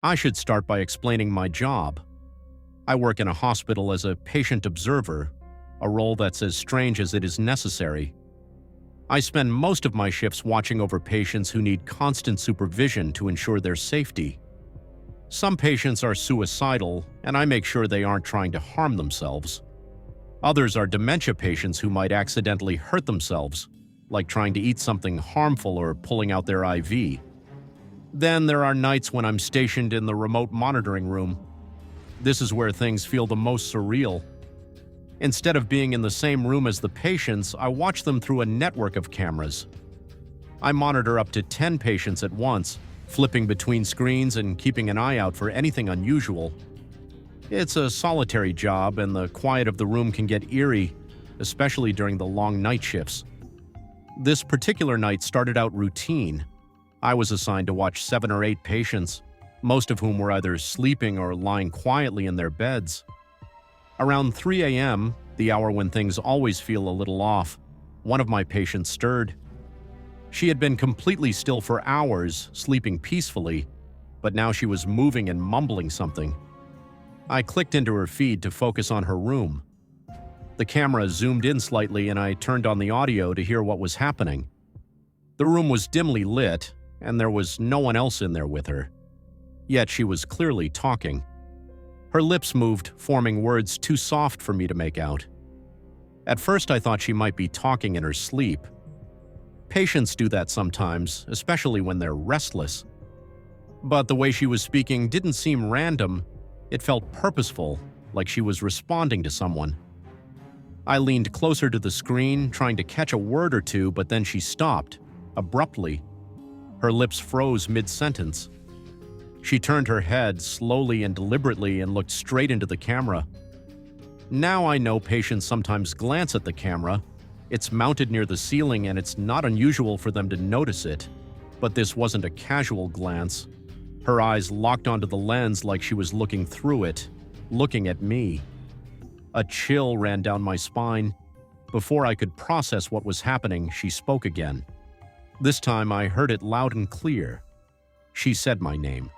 I should start by explaining my job. I work in a hospital as a patient observer, a role that's as strange as it is necessary. I spend most of my shifts watching over patients who need constant supervision to ensure their safety. Some patients are suicidal, and I make sure they aren't trying to harm themselves. Others are dementia patients who might accidentally hurt themselves, like trying to eat something harmful or pulling out their IV. Then there are nights when I'm stationed in the remote monitoring room. This is where things feel the most surreal. Instead of being in the same room as the patients, I watch them through a network of cameras. I monitor up to 10 patients at once, flipping between screens and keeping an eye out for anything unusual. It's a solitary job, and the quiet of the room can get eerie, especially during the long night shifts. This particular night started out routine. I was assigned to watch 7 or 8 patients, most of whom were either sleeping or lying quietly in their beds. Around 3 a.m., the hour when things always feel a little off, one of my patients stirred. She had been completely still for hours, sleeping peacefully, but now she was moving and mumbling something. I clicked into her feed to focus on her room. The camera zoomed in slightly and I turned on the audio to hear what was happening. The room was dimly lit, and there was no one else in there with her. Yet she was clearly talking. Her lips moved, forming words too soft for me to make out. At first I thought she might be talking in her sleep. Patients do that sometimes, especially when they're restless. But the way she was speaking didn't seem random. It felt purposeful, like she was responding to someone. I leaned closer to the screen, trying to catch a word or two, but then she stopped, abruptly. Her lips froze mid-sentence. She turned her head slowly and deliberately and looked straight into the camera. Now I know patients sometimes glance at the camera. It's mounted near the ceiling and it's not unusual for them to notice it. But this wasn't a casual glance. Her eyes locked onto the lens like she was looking through it, looking at me. A chill ran down my spine. Before I could process what was happening, she spoke again. This time I heard it loud and clear. She said my name.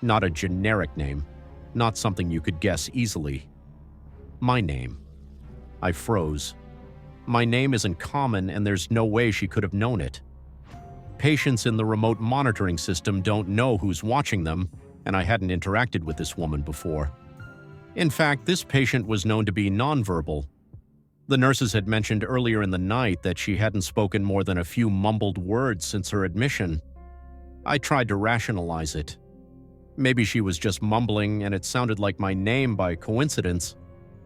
Not a generic name. Not something you could guess easily. My name. I froze. My name isn't common, and there's no way she could have known it. Patients in the remote monitoring system don't know who's watching them, and I hadn't interacted with this woman before. In fact, this patient was known to be nonverbal. The nurses had mentioned earlier in the night that she hadn't spoken more than a few mumbled words since her admission. I tried to rationalize it. Maybe she was just mumbling and it sounded like my name by coincidence,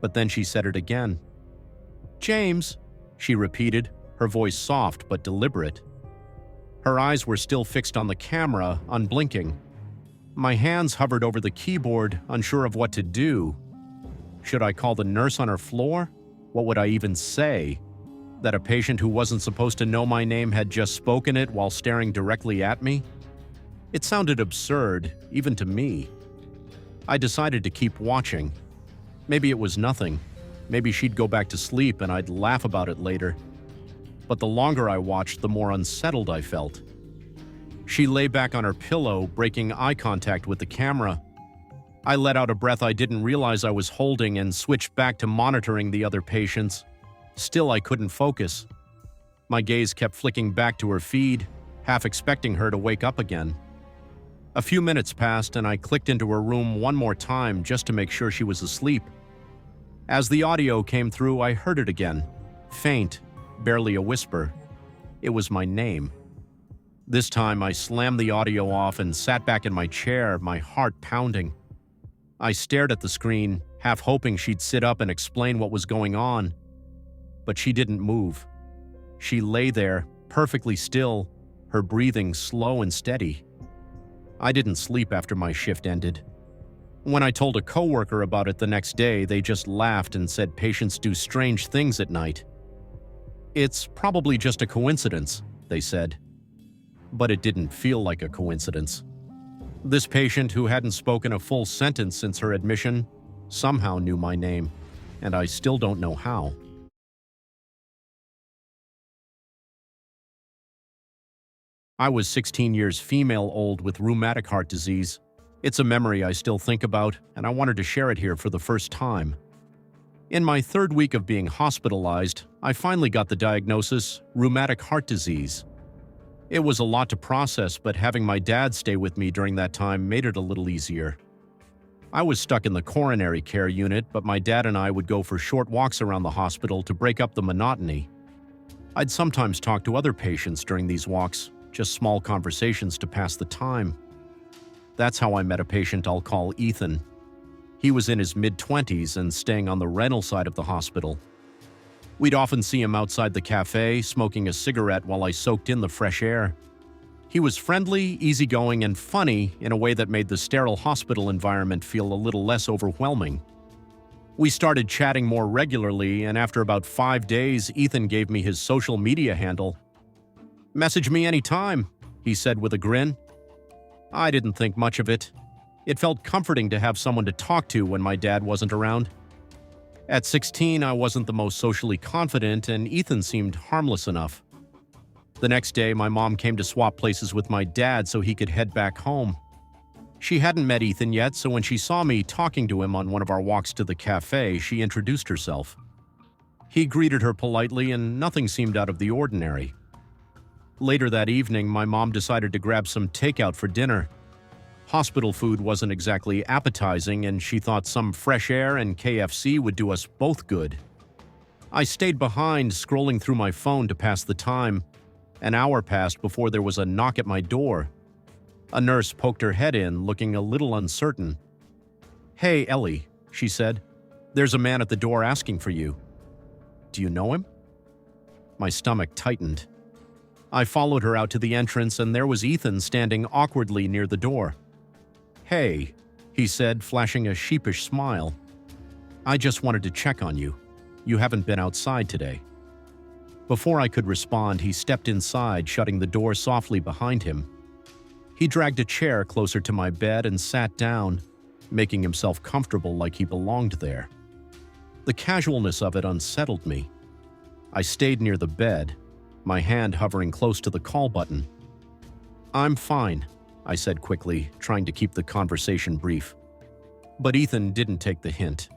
but then she said it again. "James," she repeated, her voice soft but deliberate. Her eyes were still fixed on the camera, unblinking. My hands hovered over the keyboard, unsure of what to do. Should I call the nurse on her floor? What would I even say? That a patient who wasn't supposed to know my name had just spoken it while staring directly at me? It sounded absurd, even to me. I decided to keep watching. Maybe it was nothing. Maybe she'd go back to sleep and I'd laugh about it later. But the longer I watched, the more unsettled I felt. She lay back on her pillow, breaking eye contact with the camera. I let out a breath I didn't realize I was holding and switched back to monitoring the other patients. Still, I couldn't focus. My gaze kept flicking back to her feed, half expecting her to wake up again. A few minutes passed and I clicked into her room one more time just to make sure she was asleep. As the audio came through, I heard it again. Faint, barely a whisper. It was my name. This time I slammed the audio off and sat back in my chair, my heart pounding. I stared at the screen, half hoping she'd sit up and explain what was going on. But she didn't move. She lay there, perfectly still, her breathing slow and steady. I didn't sleep after my shift ended. When I told a coworker about it the next day, they just laughed and said patients do strange things at night. "It's probably just a coincidence," they said. But it didn't feel like a coincidence. This patient, who hadn't spoken a full sentence since her admission, somehow knew my name, and I still don't know how. I was 16 years female old with rheumatic heart disease. It's a memory I still think about, and I wanted to share it here for the first time. In my third week of being hospitalized, I finally got the diagnosis, rheumatic heart disease. It was a lot to process, but having my dad stay with me during that time made it a little easier. I was stuck in the coronary care unit, but my dad and I would go for short walks around the hospital to break up the monotony. I'd sometimes talk to other patients during these walks, just small conversations to pass the time. That's how I met a patient I'll call Ethan. He was in his mid-20s and staying on the rental side of the hospital. We'd often see him outside the cafe, smoking a cigarette while I soaked in the fresh air. He was friendly, easygoing, and funny in a way that made the sterile hospital environment feel a little less overwhelming. We started chatting more regularly, and after about 5 days, Ethan gave me his social media handle. "Message me anytime," he said with a grin. I didn't think much of it. It felt comforting to have someone to talk to when my dad wasn't around. At 16, I wasn't the most socially confident, and Ethan seemed harmless enough. The next day, my mom came to swap places with my dad so he could head back home. She hadn't met Ethan yet, so when she saw me talking to him on one of our walks to the cafe, she introduced herself. He greeted her politely, and nothing seemed out of the ordinary. Later that evening, my mom decided to grab some takeout for dinner. Hospital food wasn't exactly appetizing, and she thought some fresh air and KFC would do us both good. I stayed behind, scrolling through my phone to pass the time. An hour passed before there was a knock at my door. A nurse poked her head in, looking a little uncertain. "Hey, Ellie," she said. "There's a man at the door asking for you." "Do you know him?" My stomach tightened. I followed her out to the entrance, and there was Ethan standing awkwardly near the door. "Hey," he said, flashing a sheepish smile. "I just wanted to check on you. You haven't been outside today." Before I could respond, he stepped inside, shutting the door softly behind him. He dragged a chair closer to my bed and sat down, making himself comfortable like he belonged there. The casualness of it unsettled me. I stayed near the bed, my hand hovering close to the call button. "I'm fine," I said quickly, trying to keep the conversation brief. But Ethan didn't take the hint.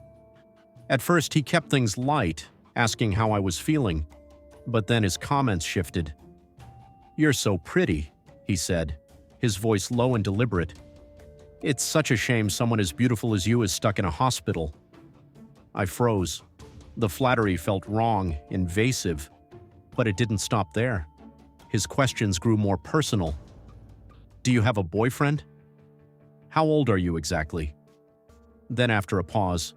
At first, he kept things light, asking how I was feeling, but then his comments shifted. "You're so pretty," he said, his voice low and deliberate. "It's such a shame someone as beautiful as you is stuck in a hospital." I froze. The flattery felt wrong, invasive, but it didn't stop there. His questions grew more personal. "Do you have a boyfriend? How old are you exactly?" Then after a pause,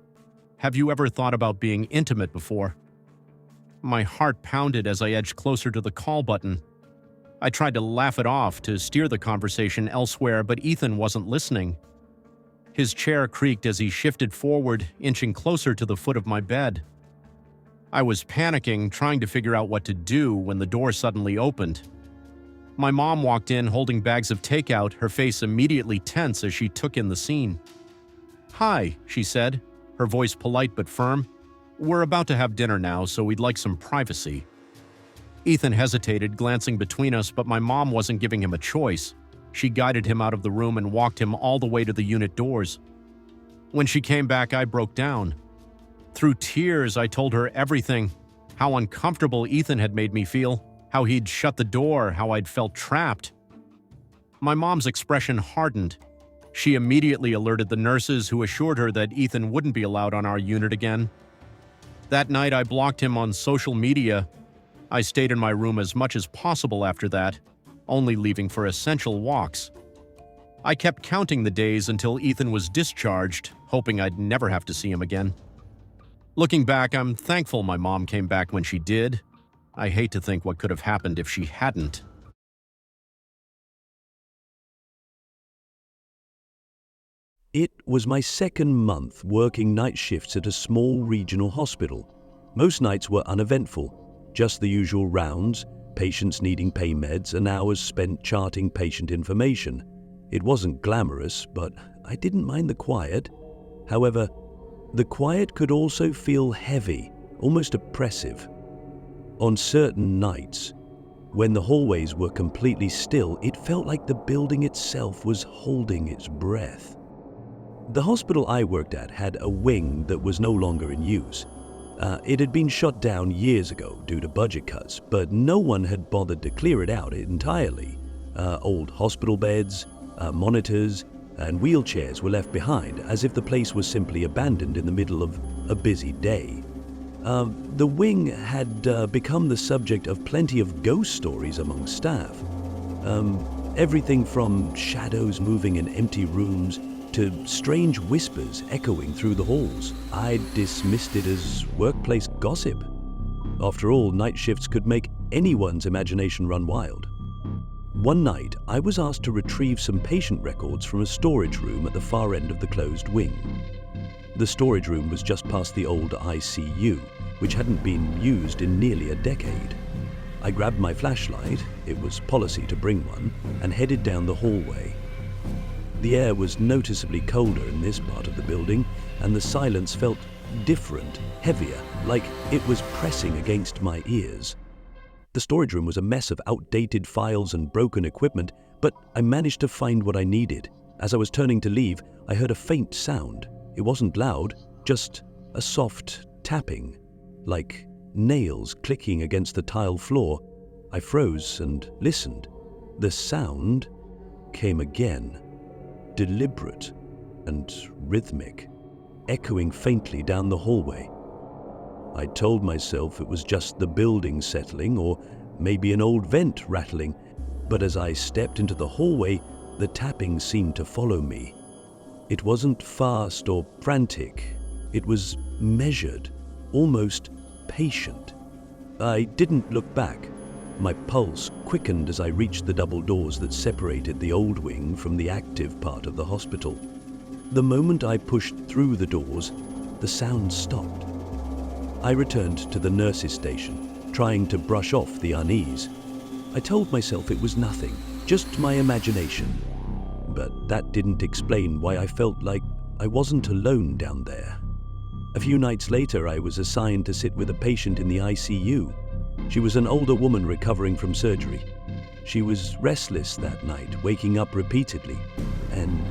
"Have you ever thought about being intimate before?" My heart pounded as I edged closer to the call button. I tried to laugh it off, to steer the conversation elsewhere, but Ethan wasn't listening. His chair creaked as he shifted forward, inching closer to the foot of my bed. I was panicking, trying to figure out what to do when the door suddenly opened. My mom walked in holding bags of takeout, her face immediately tense as she took in the scene. "Hi," she said, her voice polite but firm. "We're about to have dinner now, so we'd like some privacy." Ethan hesitated, glancing between us, but my mom wasn't giving him a choice. She guided him out of the room and walked him all the way to the unit doors. When she came back, I broke down. Through tears, I told her everything: how uncomfortable Ethan had made me feel, how he'd shut the door, how I'd felt trapped. My mom's expression hardened. She immediately alerted the nurses, who assured her that Ethan wouldn't be allowed on our unit again. That night, I blocked him on social media. I stayed in my room as much as possible after that, only leaving for essential walks. I kept counting the days until Ethan was discharged, hoping I'd never have to see him again. Looking back, I'm thankful my mom came back when she did. I hate to think what could have happened if she hadn't. It was my second month working night shifts at a small regional hospital. Most nights were uneventful, just the usual rounds, patients needing pain meds, and hours spent charting patient information. It wasn't glamorous, but I didn't mind the quiet. However, the quiet could also feel heavy, almost oppressive. On certain nights, when the hallways were completely still, it felt like the building itself was holding its breath. The hospital I worked at had a wing that was no longer in use. It had been shut down years ago due to budget cuts, but no one had bothered to clear it out entirely. Old hospital beds, monitors, and wheelchairs were left behind, as if the place was simply abandoned in the middle of a busy day. The wing had become the subject of plenty of ghost stories among staff. Everything from shadows moving in empty rooms to strange whispers echoing through the halls. I dismissed it as workplace gossip. After all, night shifts could make anyone's imagination run wild. One night, I was asked to retrieve some patient records from a storage room at the far end of the closed wing. The storage room was just past the old ICU, which hadn't been used in nearly a decade. I grabbed my flashlight, it was policy to bring one, and headed down the hallway. The air was noticeably colder in this part of the building, and the silence felt different, heavier, like it was pressing against my ears. The storage room was a mess of outdated files and broken equipment, but I managed to find what I needed. As I was turning to leave, I heard a faint sound. It wasn't loud, just a soft tapping, like nails clicking against the tile floor. I froze and listened. The sound came again, deliberate and rhythmic, echoing faintly down the hallway. I told myself it was just the building settling or maybe an old vent rattling, but as I stepped into the hallway, the tapping seemed to follow me. It wasn't fast or frantic. It was measured, almost patient. I didn't look back. My pulse quickened as I reached the double doors that separated the old wing from the active part of the hospital. The moment I pushed through the doors, the sound stopped. I returned to the nurses' station, trying to brush off the unease. I told myself it was nothing, just my imagination. But that didn't explain why I felt like I wasn't alone down there. A few nights later, I was assigned to sit with a patient in the ICU. She was an older woman recovering from surgery. She was restless that night, waking up repeatedly and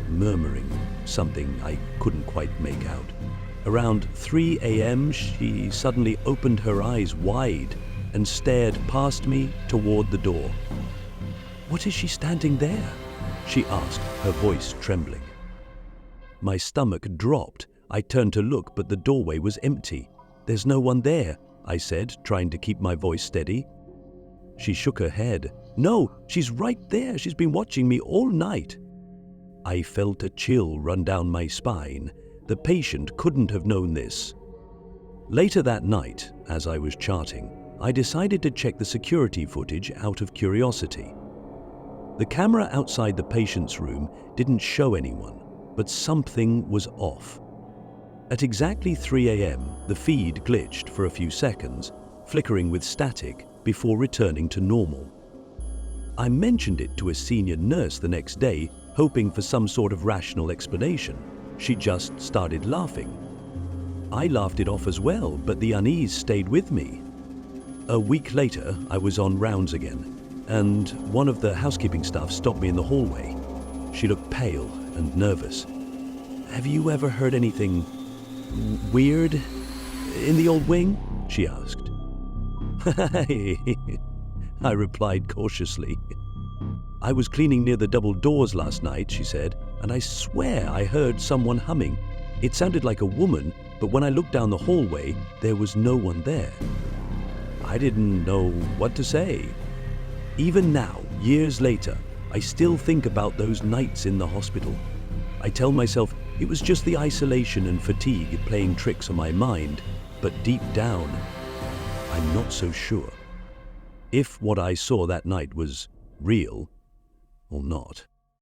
murmuring something I couldn't quite make out. Around 3 a.m., she suddenly opened her eyes wide and stared past me toward the door. "What is she standing there?" she asked, her voice trembling. My stomach dropped. I turned to look, but the doorway was empty. "There's no one there," I said, trying to keep my voice steady. She shook her head. "No, she's right there. She's been watching me all night." I felt a chill run down my spine. The patient couldn't have known this. Later that night, as I was charting, I decided to check the security footage out of curiosity. The camera outside the patient's room didn't show anyone, but something was off. At exactly 3 a.m., the feed glitched for a few seconds, flickering with static before returning to normal. I mentioned it to a senior nurse the next day, hoping for some sort of rational explanation. She just started laughing. I laughed it off as well, but the unease stayed with me. A week later, I was on rounds again, and one of the housekeeping staff stopped me in the hallway. She looked pale and nervous. "Have you ever heard anything weird in the old wing?" she asked. I replied cautiously. "I was cleaning near the double doors last night," she said, "and I swear I heard someone humming. It sounded like a woman, but when I looked down the hallway, there was no one there." I didn't know what to say. Even now, years later, I still think about those nights in the hospital. I tell myself it was just the isolation and fatigue playing tricks on my mind, but deep down, I'm not so sure if what I saw that night was real or not.